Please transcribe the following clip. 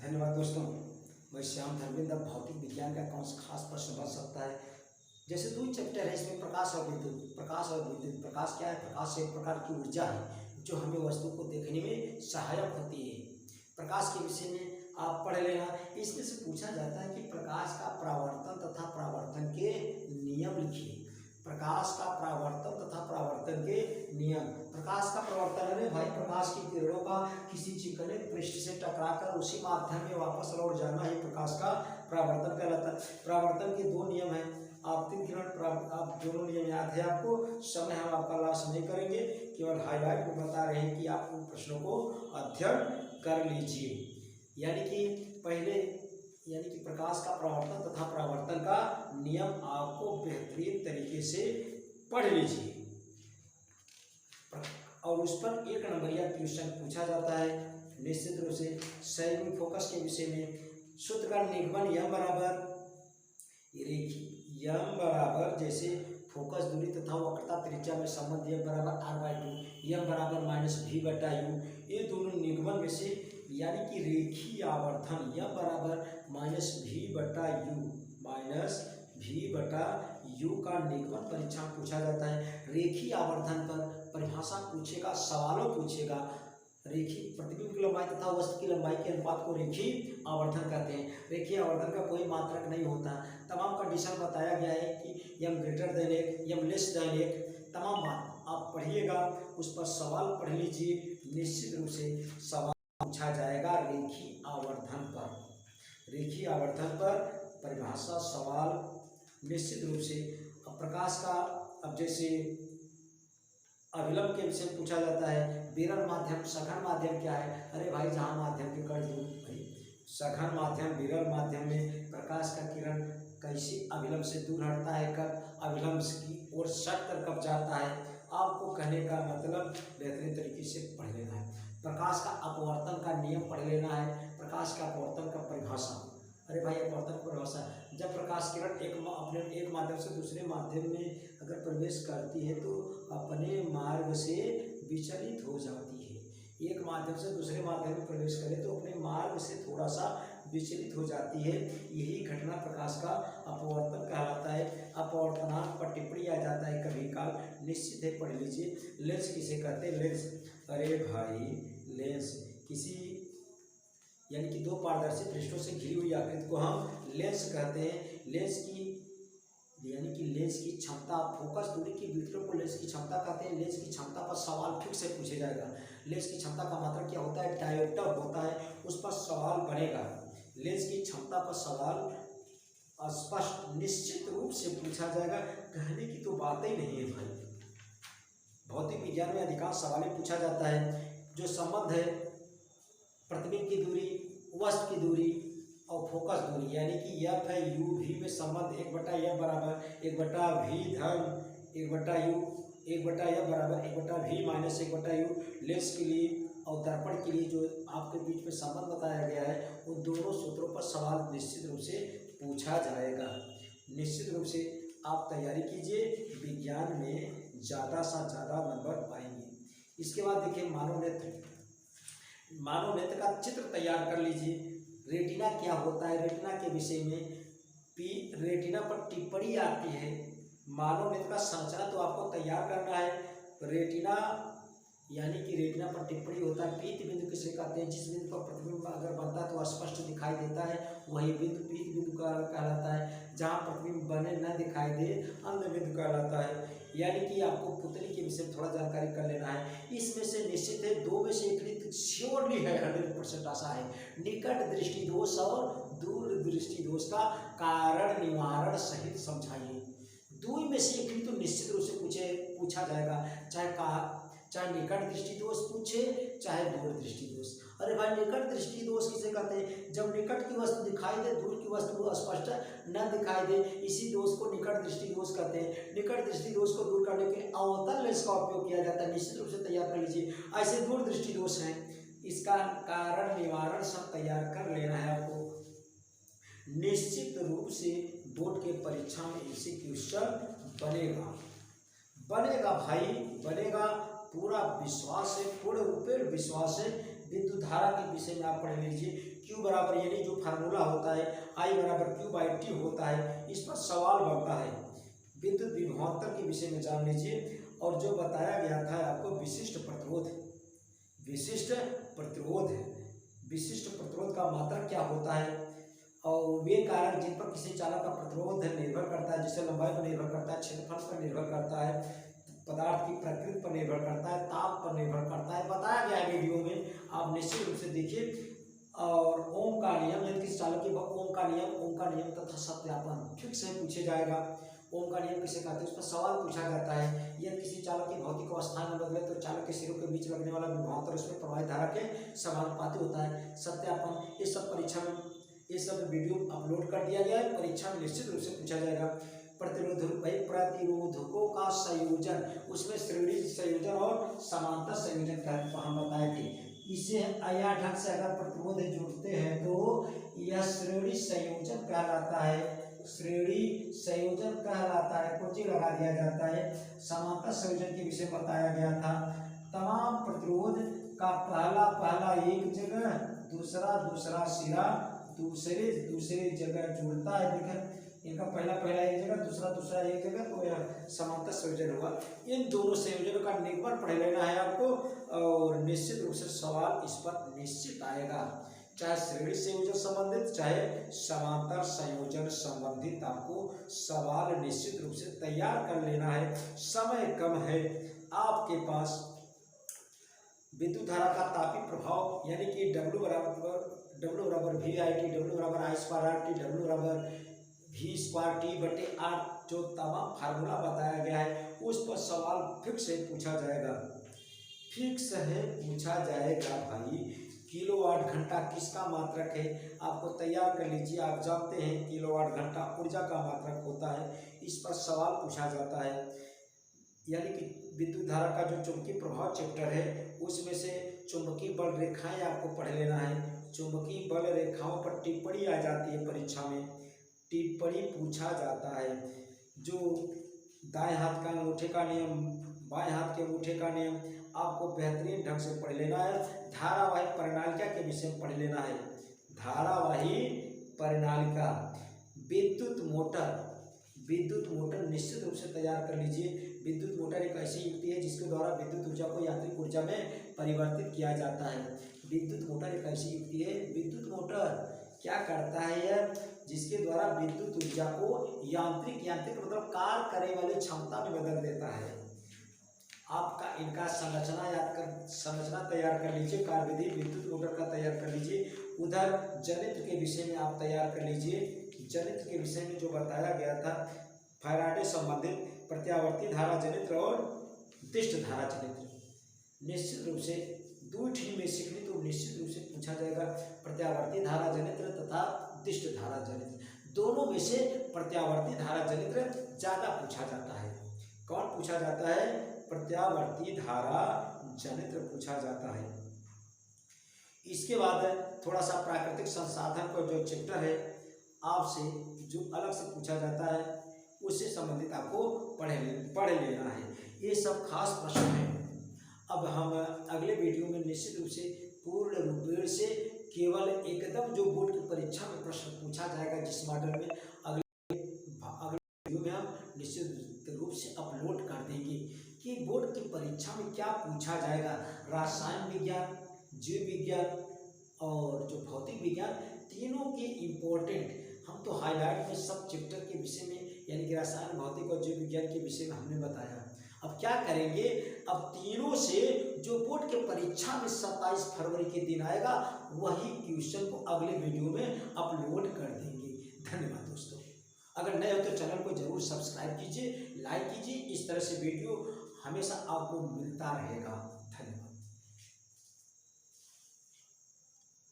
धन्यवाद दोस्तों। मैं श्याम धर्मेंद्र। भौतिक विज्ञान का कौन सा खास प्रश्न बन सकता है? जैसे 2 चैप्टर है इसमें, प्रकाश और विद्युत। प्रकाश और विद्युत। प्रकाश क्या है? प्रकाश एक प्रकार की ऊर्जा है जो हमें वस्तु को देखने में सहायक होती है। प्रकाश के विषय में आप पढ़ लेना। इसमें से पूछा जाता है कि प्रकाश का परावर्तन तथा परावर्तन के नियम लिखिए। प्रकाश का परावर्तन तथा परावर्तन के नियम। प्रकाश का परावर्तन है भाई, प्रकाश की किरणों का किसी चिकने पृष्ठ से टकराकर उसी माध्यम में वापस लौट जाना ही प्रकाश का परावर्तन कहलाता है। परावर्तन के 2 नियम हैं, आपतित किरण। आप दोनों नियम याद है आपको। समय हम आपका लॉस नहीं करेंगे, केवल हाईलाइट में बता रहे हैं कि आप उन प्रश्नों को अध्ययन कर लीजिए। यानी कि प्रकाश का परावर्तन तथा परावर्तन का नियम आपको बेहतरीन तरीके से पढ़ लीजिए और उस पर 1 नंबरिया क्वेश्चन पूछा जाता है निश्चित रूप से। संयुग्म फोकस के विषय में सूत्र का निगमन यम बराबर जैसे फोकस दूरी तथा वक्रता त्रिज्या में संबंध यम बराबर r/2, यम बराबर -v/u। ये दोनों निगमन में से यानी कि रेखीय आवर्धन यम बराबर -v/u का निगमन परीक्षा में पूछा जाता है। रेखीय आवर्धन पर परिभाषा पूछेगा, सवालों पूछेगा। रेखीय प्रतिबिंब की लंबाई तथा वस्तु की लंबाई के अनुपात को रेखीय आवर्धन कहते हैं। रेखीय आवर्धन का कोई मात्रक नहीं होता। तमाम कंडीशन बताया गया है कि यम ग्रेटर देन 1, यम लेस देन 1, तमाम बात आप पढ़िएगा, उस पर सवाल पढ़ लीजिए। निश्चित रूप से सवाल पूछा जाएगा रेखीय आवर्धन पर। रेखीय आवर्धन पर परिभाषा सवाल निश्चित रूप से। प्रकाश का अब जैसे अभिलंब के विषय में पूछा जाता है, विरल माध्यम सघन माध्यम क्या है? अरे भाई, जहाँ माध्यम के कर दूँ भाई, सघन माध्यम विरल माध्यम में प्रकाश का किरण कैसे अभिलंब से दूर हटता है, कब अभिलंब की ओर सटकर कब जाता है। आपको कहने का मतलब बेहतरीन तरीके से पढ़ लेना है। प्रकाश का अपवर्तन का नियम पढ़ लेना है। प्रकाश का अपवर्तन का परिभाषा। अरे भाई, अपवर्तन परिभाषा, जब प्रकाश किरण अपने एक माध्यम से दूसरे माध्यम में अगर प्रवेश करती है तो अपने मार्ग से विचलित हो जाती है। एक माध्यम से दूसरे माध्यम में प्रवेश करे तो अपने मार्ग से थोड़ा सा विचलित हो जाती है। यही घटना प्रकाश का अपवर्तन कहलाता है। अपवर्तनांक पर टिप्पणी आ जाता है कभी काल, निश्चित है, पढ़ लीजिए। लेंस किसे कहते हैं? लेंस, अरे भाई, लेंस किसी यानी कि 2 पारदर्शी पृष्ठों से घिरी हुई आकृति को हम लेंस कहते हैं। लेंस की क्षमता, फोकस दूरी की वितरण को लेंस की क्षमता कहते हैं। लेंस की क्षमता पर सवाल फिर से पूछे जाएगा। लेंस की क्षमता का मात्रक क्या होता है? डायोप्टर होता है, उस पर सवाल बनेगा। लेंस की क्षमता पर सवाल स्पष्ट निश्चित रूप से पूछा जाएगा। कहने की तो बात ही नहीं है भाई। भौतिक विज्ञान में अधिकांश सवालें पूछा जाता है जो संबंध है प्रतिबिंब की दूरी, वस्तु की दूरी और फोकस दूरी, यानी कि एफ है यू भी में संबंध 1/f बराबर 1/v धन 1/u, 1/f बराबर 1/v माइनस 1/u। लेंस के लिए और दर्पण के लिए जो आपके बीच में संबंध बताया गया है, उन दोनों सूत्रों पर सवाल निश्चित रूप से पूछा जाएगा। निश्चित रूप से आप तैयारी कीजिए, विज्ञान में ज़्यादा से ज़्यादा नंबर पाएंगे। इसके बाद देखिए मानव नेत्र का चित्र तैयार कर लीजिए। रेटिना क्या होता है? रेटिना के विषय में रेटिना पर टिप्पणी आती है। मानव नेत्र का संरचना तो आपको तैयार करना है। रेटिना यानी कि रेटिना पर टिप्पणी होता है। पीत बिंदु किसे कहते हैं? जिस बिंदु पर प्रतिबिंब अगर बनता है तो स्पष्ट दिखाई देता है, वही बिंदु पीत बिंदु कहलाता है। जहाँ प्रतिबिंब बने न दिखाई दे, अन्य बिंदु कहलाता है। यानी कि आपको पुतली के विषय में थोड़ा जानकारी कर लेना है। इसमें से निश्चित है 2 में से एक श्योरली है, 100% आशा है। निकट दृष्टि दोष और दूर दृष्टि दोष का कारण निवारण सहित समझाइए। 2 में से एक तो निश्चित रूप से पूछा जाएगा, चाहे निकट दृष्टि दोष पूछे चाहे दूर दृष्टि दोष। अरे भाई, निकट दृष्टि दोष किसे कहते हैं? जब निकट की वस्तु दिखाई दे, दूर की वस्तु स्पष्ट न दिखाई दे, इसी दोष को निकट दृष्टि दोष कहते हैं। निकट दृष्टि दोष को दूर करने के लिए अवतल लेंस का उपयोग किया जाता है। निश्चित रूप से तैयार कर लीजिए। ऐसे दूर दृष्टि दोष हैं, इसका कारण निवारण सब तैयार कर लेना है आपको। निश्चित रूप से बोर्ड के परीक्षा में इसी क्वेश्चन बनेगा भाई, बनेगा। पूरा विश्वास है, पूर्ण रूपेण विश्वास है। विद्युत धारा के विषय में आप पढ़ लीजिए। Q बराबर यानी जो फार्मूला होता है I बराबर Q/T होता है, इस पर सवाल बनता है। विद्युत विभवांतर के विषय में जान लीजिए। और जो बताया गया था आपको विशिष्ट प्रतिरोध, विशिष्ट प्रतिरोध, विशिष्ट प्रतिरोध का मात्रक क्या होता है, और वे कारक जिन पर किसी चालक का प्रतिरोध निर्भर करता है, जैसे लंबाई पर निर्भर करता है, क्षेत्रफल पर निर्भर करता है, पदार्थ की प्रकृति पर निर्भर करता है, ताप पर निर्भर करता है, बताया गया है वीडियो में, आप निश्चित रूप से देखिए। और ओम का नियम, यदि किसी चालक की ओम का नियम तथा सत्यापन फिक्स है पूछे जाएगा। ओम का नियम किसे कहते हैं, उस पर सवाल पूछा जाता है। यदि किसी चालक की भौतिक अवस्था न बदले तो चालक के सिरों के बीच लगने वाला विभवांतर उसमें प्रवाहित धारा के समानुपाती होता है। सत्यापन, ये सब परीक्षा में, ये सब वीडियो अपलोड कर दिया गया है, परीक्षा में निश्चित रूप से पूछा जाएगा। प्रतिरोध भाई, प्रतिरोधकों का संयोजन, उसमें श्रेणी संयोजन और समांतर संयोजन का हम बताए थे। इसे या ढंग से अगर प्रतिरोध जोड़ते हैं तो यह श्रेणी संयोजन कहलाता है, श्रेणी संयोजन कहलाता है, कोची लगा दिया जाता है। समांतर संयोजन के विषय बताया गया था। तमाम प्रतिरोध का पहला एक जगह, दूसरा सिरा दूसरे जगह जुड़ता है। देखिए इनका पहला एक जगह, दूसरा एक जगह, तो यह समांतर संयोजन होगा। इन दोनों संयोजनों का निगमन पढ़ लेना है आपको, और निश्चित रूप से सवाल इस पर निश्चित आएगा, चाहे श्रेणी संयोजन संबंधित चाहे समांतर संयोजन संबंधित, आपको सवाल निश्चित रूप से तैयार कर लेना है। समय कम है आपके पास। विद्युत धारा का तापीय प्रभाव यानी कि W बराबर VIT, W बराबर I²RT, W बराबर V²T/R, जो तमाम फार्मूला बताया गया है उस पर सवाल फिक्स है पूछा जाएगा, फिक्स है पूछा जाएगा भाई। किलोवाट घंटा किसका मात्रक है, आपको तैयार कर लीजिए। आप जानते हैं किलोवाट घंटा ऊर्जा का मात्रक होता है, इस पर सवाल पूछा जाता है। यानी कि विद्युत धारा का जो चुंबकीय प्रभाव चैप्टर है उसमें से चुंबकीय बल रेखाएं आपको पढ़ लेना है। चुंबकीय बल रेखाओं पर टिप्पणी आ जाती है परीक्षा में, टिप्पणी पूछा जाता है। जो दाएं हाथ का अंगूठे का नियम, बाएं हाथ के अंगूठे का नियम आपको बेहतरीन ढंग से पढ़ लेना है। धारावाही परिनालिका के विषय में पढ़ लेना है, धारावाही परिनालिका। विद्युत मोटर निश्चित रूप से तैयार कर लीजिए। विद्युत मोटर एक ऐसी युक्ति है जिसके द्वारा विद्युत ऊर्जा को यांत्रिक ऊर्जा में परिवर्तित किया जाता है। विद्युत मोटर एक ऐसी युक्ति है, विद्युत मोटर क्या करता है यह, जिसके द्वारा विद्युत ऊर्जा को यांत्रिक मतलब कार्य करने वाली क्षमता में बदल देता है। आपका इनका संरचना तैयार कर लीजिए, कार्यविधि विद्युत मोटर का तैयार कर लीजिए। उधर जनित्र के विषय में आप तैयार कर लीजिए। जनित्र के विषय में जो बताया गया था, फैराडे संबंधित प्रत्यावर्ती धारा जनित्र और दिष्ट धारा जनित्र, निश्चित रूप से दूठी में सीखनी तो निश्चित रूप से पूछा जाएगा। प्रत्यावर्ती धारा जनित्र तथा दिष्ट धारा जनित्र, दोनों में से प्रत्यावर्ती धारा जनित्र ज्यादा पूछा जाता है। कौन पूछा जाता है, प्रत्यावर्ती धारा जनित्र पूछा जाता है। इसके बाद थोड़ा सा प्राकृतिक संसाधन का जो चैप्टर है आपसे जो अलग से पूछा जाता है उससे संबंधित आपको पढ़ लेना है। ये सब खास प्रश्न हैं। अब हम अगले वीडियो में निश्चित रूप से पूर्ण रूपेण से केवल एकदम जो बोर्ड की परीक्षा में प्रश्न पूछा जाएगा जिस मॉडल में, अगले वीडियो में हम निश्चित रूप से अपलोड कर देंगे कि बोर्ड की परीक्षा में क्या पूछा जाएगा। रसायन विज्ञान, जीव विज्ञान और जो भौतिक विज्ञान, तीनों के इम्पोर्टेंट हम तो हाईलाइट में सब चैप्टर के विषय में यानी कि रसायन, भौतिक और जीव विज्ञान के विषय में हमने बताया। अब क्या करेंगे, अब तीनों से जो बोर्ड के परीक्षा में 27 फरवरी के दिन आएगा वही क्वेश्चन को अगले वीडियो में अपलोड कर देंगे। धन्यवाद दोस्तों। अगर नए हो तो चैनल को जरूर सब्सक्राइब कीजिए, लाइक कीजिए। इस तरह से वीडियो हमेशा आपको मिलता रहेगा।